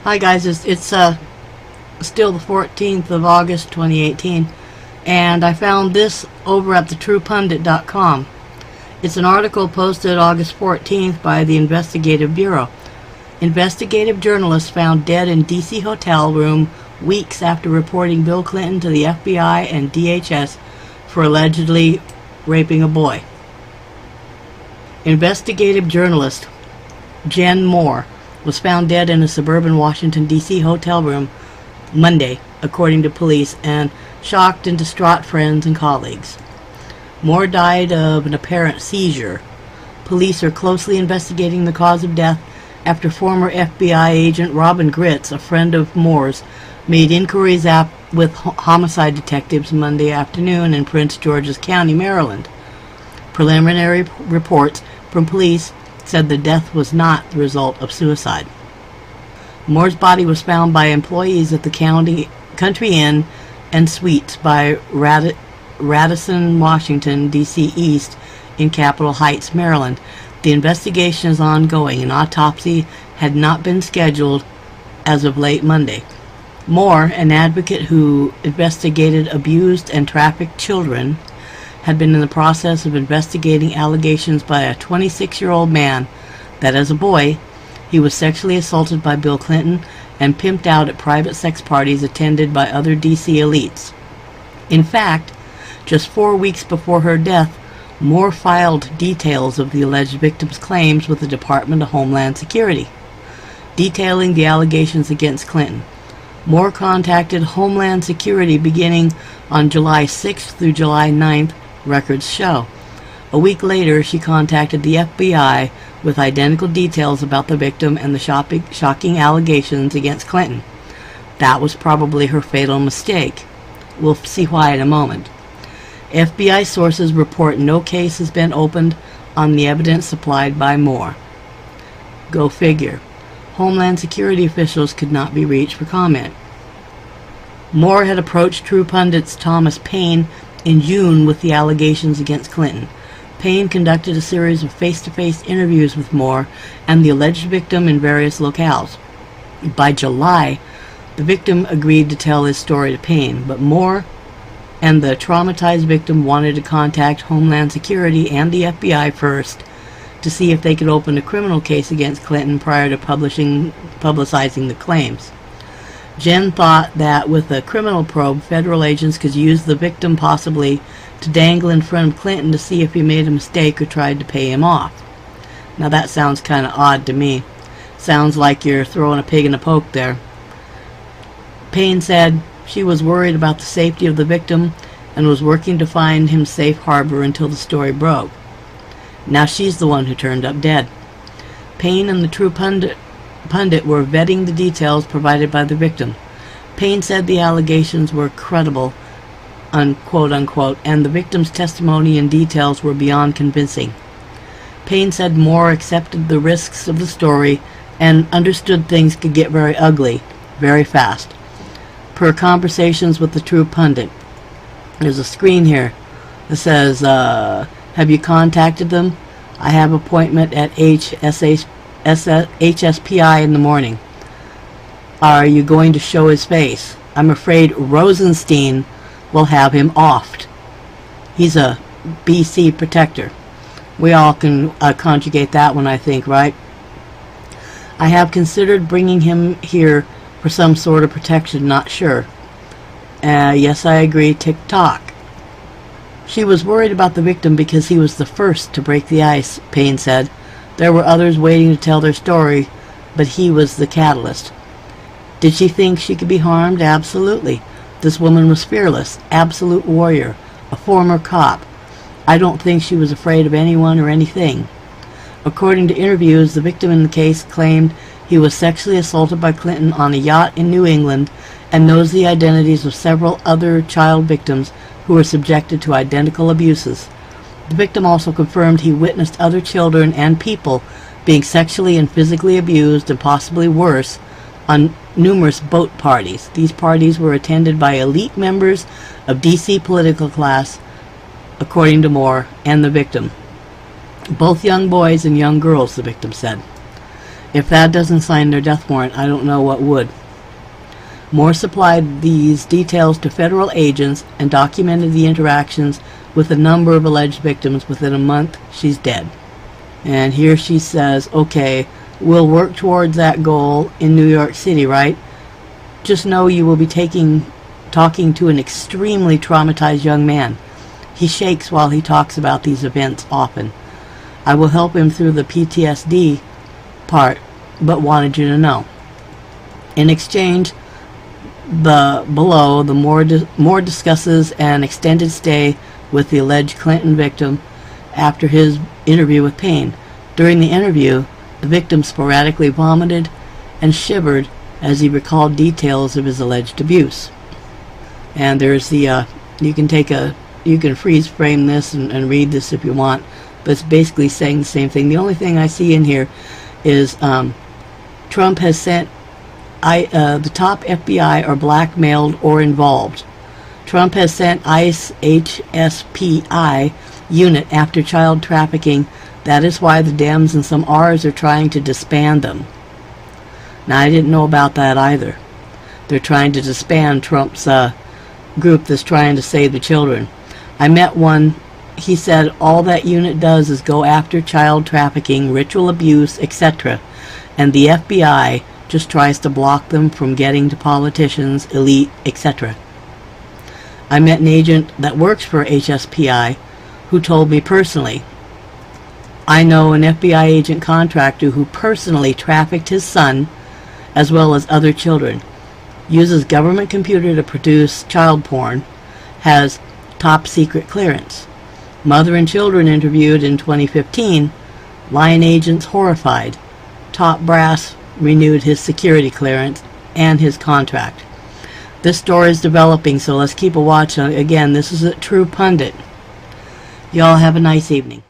Hi guys, it's still the 14th of August 2018, and I found this over at thetruepundit.com. It's an article posted August 14th by the Investigative Bureau. Investigative journalists found dead in D.C. hotel room weeks after reporting Bill Clinton to the FBI and DHS for allegedly raping a boy. Investigative journalist Jen Moore was found dead in a suburban Washington, D.C. hotel room Monday, according to police, and shocked and distraught friends and colleagues. Moore died of an apparent seizure. Police are closely investigating the cause of death after former FBI agent Robin Gritz, a friend of Moore's, made inquiries with homicide detectives Monday afternoon in Prince George's County, Maryland. Preliminary reports from police said the death was not the result of suicide. Moore's body was found by employees at the Country Inn and Suites by Radisson, Washington, D.C. East in Capitol Heights, Maryland. The investigation is ongoing. An autopsy had not been scheduled as of late Monday. Moore, an advocate who investigated abused and trafficked children, had been in the process of investigating allegations by a 26-year-old man that as a boy he was sexually assaulted by Bill Clinton and pimped out at private sex parties attended by other D.C. elites. In fact, just 4 weeks before her death, Moore filed details of the alleged victim's claims with the Department of Homeland Security, detailing the allegations against Clinton. Moore contacted Homeland Security beginning on July 6th through July 9th, records show. A week later, she contacted the FBI with identical details about the victim and the shocking allegations against Clinton. That was probably her fatal mistake. We'll see why in a moment. FBI sources report no case has been opened on the evidence supplied by Moore. Go figure. Homeland Security officials could not be reached for comment. Moore had approached True Pundit's Thomas Paine in June with the allegations against Clinton. Paine conducted a series of face-to-face interviews with Moore and the alleged victim in various locales. By July, the victim agreed to tell his story to Paine, but Moore and the traumatized victim wanted to contact Homeland Security and the FBI first to see if they could open a criminal case against Clinton prior to publicizing the claims. Jen thought that with a criminal probe, federal agents could use the victim possibly to dangle in front of Clinton to see if he made a mistake or tried to pay him off. Now that sounds kind of odd to me. Sounds like you're throwing a pig in a poke there. Paine said she was worried about the safety of the victim and was working to find him safe harbor until the story broke. Now she's the one who turned up dead. Paine and the True Pundit were vetting the details provided by the victim. Paine said the allegations were credible, unquote unquote, and the victim's testimony and details were beyond convincing. Paine said Moore accepted the risks of the story and understood things could get very ugly very fast. Per conversations with the True Pundit. There's a screen here that says, have you contacted them? I have appointment at HSPI in the morning. Are you going to show his face? I'm afraid Rosenstein will have him offed. He's a BC protector. We all can conjugate that one, I think, right? I have considered bringing him here for some sort of protection, not sure. Yes, I agree, tick-tock. She was worried about the victim because he was the first to break the ice, Paine said. There were others waiting to tell their story, but he was the catalyst. Did she think she could be harmed? Absolutely. This woman was fearless, absolute warrior, a former cop. I don't think she was afraid of anyone or anything. According to interviews, the victim in the case claimed he was sexually assaulted by Clinton on a yacht in New England and knows the identities of several other child victims who were subjected to identical abuses. The victim also confirmed he witnessed other children and people being sexually and physically abused and possibly worse on numerous boat parties. These parties were attended by elite members of D.C. political class, according to Moore and the victim. Both young boys and young girls, the victim said. If that doesn't sign their death warrant, I don't know what would. Moore supplied these details to federal agents and documented the interactions with a number of alleged victims. Within a month, she's dead. And here she says, okay, we'll work towards that goal in New York City, right? Just know you will be talking to an extremely traumatized young man. He shakes while he talks about these events often. I will help him through the PTSD part, but wanted you to know. In exchange, the Moore discusses an extended stay with the alleged Clinton victim after his interview with Payne. During the interview, the victim sporadically vomited and shivered as he recalled details of his alleged abuse. And there's the you can freeze frame this and read this if you want, but it's basically saying the same thing. The only thing I see in here is Trump has sent the top FBI are blackmailed or involved. Trump has sent ICE HSPI unit after child trafficking. That is why the Dems and some R's are trying to disband them. Now, I didn't know about that either. They're trying to disband Trump's group that's trying to save the children. I met one. He said all that unit does is go after child trafficking, ritual abuse, etc. And the FBI just tries to block them from getting to politicians, elite, etc. I met an agent that works for HSPI who told me personally, I know an FBI agent contractor who personally trafficked his son as well as other children, uses government computer to produce child porn, has top secret clearance. Mother and children interviewed in 2015, line agents horrified. Top brass renewed his security clearance and his contract. This story is developing, so let's keep a watch on it. Again, this is a true pundit. Y'all have a nice evening.